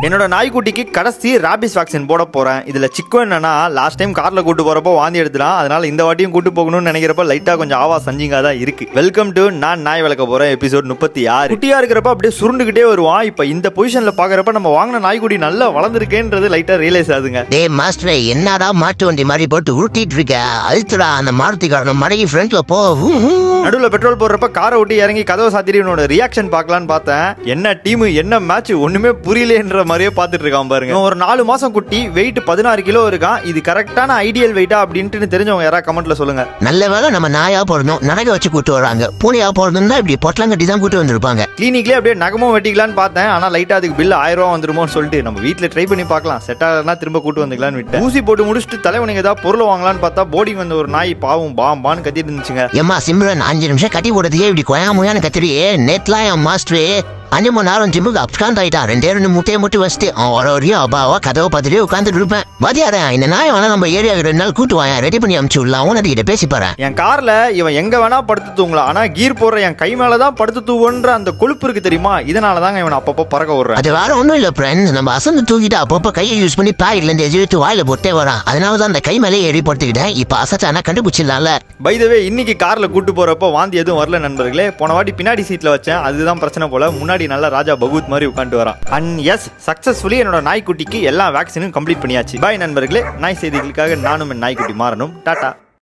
என்னோட நாய்க்குட்டிக்கு கடைசி rabies vaccine போட போறேன். இதுல சிக்கோ என்னன்னா, லாஸ்ட் டைம் கார்ல கூட்டு போறப்போ வாந்தி எடுத்துட்டான். அதனால இந்த வாட்டியும் கூட்டு போகணும்னு நினைக்கிறப்ப லைட்டா கொஞ்சம் ஆவா சஞ்சிங்கா தான் இருக்கு. வெல்கம் டு நான் நாய் வளர்க்க போறேன் எபிசோட் 36. குட்டியா இருக்கிறப்ப அப்படியே சுருண்டுகிட்டே வருவான். இப்ப இந்த பொசிஷன்ல பாக்குறப்ப நம்ம வாங்கின நாய்க்குட்டி நல்லா வளர்ந்துருக்கேன்றது லைட்டா ரியலைஸ் ஆகுதுங்க. டேய் மாஸ்டர், என்னடா மாட்டு வண்டி மாதிரி போட்டு உருட்டிட்டு இருக்க? அழுத்துடா அந்த மாருதி காரணம் மடங்கி ஃப்ரண்ட்ல போ. நடுவில் பெட்ரோல் போடுறப்ப காரை விட்டு இறங்கி கதவை சாத்திரி இவனோட ரியாக்ஷன் பார்க்கலான்னு பார்த்தேன். என்ன டீம் என்ன மேட்ச் ஒண்ணுமே புரியலன்ற மாதிரியே பார்த்துட்டு இருக்கான் பாருங்க. ஒரு 4 மாசம் குட்டி, வெயிட் 16 கிலோ இருக்கான். இது கரெக்டான ஐடியல் வெயிட்டா அப்படின்ட்டு தெரிஞ்சவங்க யாராவது கமெண்ட்ல சொல்லுங்க. நல்ல வேலை நம்ம நாயா போறணும் நடக்க வச்சு கூட்டு வராங்க. பூனையா போறதுன்னா இப்படி பொட்டலம் கட்டி தான் கூட்டு வந்திருப்பாங்க. கிளினிக்லேயே அப்படியே நகமும் வெட்டிக்கலான்னு பார்த்தேன். ஆனா லைட்டா அதுக்கு பில் 1000 ரூபா வந்துருமோன்னு சொல்லிட்டு நம்ம வீட்டில் ட்ரை பண்ணி பார்க்கலாம், செட் ஆகலன்னா திரும்ப கூட்டு வந்துக்கலான்னு விட்டேன். ஊசி போட்டு முடிச்சுட்டு தலைவனுக்கு ஏதாவது பொருள் வாங்கலான்னு பார்த்தா போர்டிங் வந்த ஒரு நாய் பாவம் பாம்பான்னு கத்திட்டு இருந்துச்சுங்க. ஏமா சிம்ரன் 5 நிமிஷம் கட்டி போடுறதுக்கே இப்படி கொயாமுயான்னு கத்திரியே. நேத்லாம் என் மாஸ்டரு 5 மணி நேரம் ஜிம்முக்கு அப்காண்ட் ஆயிட்டான். 2 முட்டையை முட்டி வச்சுட்டு ஒரு அப்பாவா கதவை பார்த்துட்டு உட்காந்துட்டு இருப்பேன். வாதியாரா இந்த நாய் வேணா நம்ம ஏரியாவுக்கு 2 நாள் கூட்டு வாங்க, ரெடி பண்ணி அனுப்பிச்சு விடலாம். உனக்கு கிட்ட பேசி பாரு. என் கார்ல இவன் எங்க வேணா படுத்து தூங்கலாம், ஆனா கீர் போடுற என் கை மேலதான் படுத்து தூங்குன்ற அந்த கொழுப்பு இருக்கு தெரியுமா? இதனாலதாங்க இவன் அப்பப்போ பறக்க விடுறேன். அது வேற ஒண்ணும் இல்ல ஃப்ரெண்ட், நம்ம அசந்து தூக்கிட்டு அப்பப்போ கையை யூஸ் பண்ணி பாக்கெட்ல இருந்து எஜித்து வாயில போட்டே வரான். அதனாலதான் அந்த கை மேலே ஏறி படுத்துக்கிட்டேன். இப்ப அசச்சானா கண்டுபிடிச்சிடலாம்ல. பை த வே, இன்னைக்கு கார்ல கூட்டு போறப்போ வாந்தி எதுவும் வரல நண்பர்களே. போன வாட்டி பின்னாடி சீட்ல வச்சேன், அதுதான் பிரச்சனை போல. முன்னாடி நல்லா ராஜா பகூத் மாதிரி உட்காந்து வரான். அண்ட் எஸ், சக்சஸ்ஃபுல்லி என்னோட நாய்க்குட்டிக்கு எல்லா வேக்சினும் கம்ப்ளீட் பண்ணியாச்சு. பாய் நண்பர்களே, நாய் செய்திகளுக்காக நானும் என் நாய்க்குட்டி மாறணும். டாடா.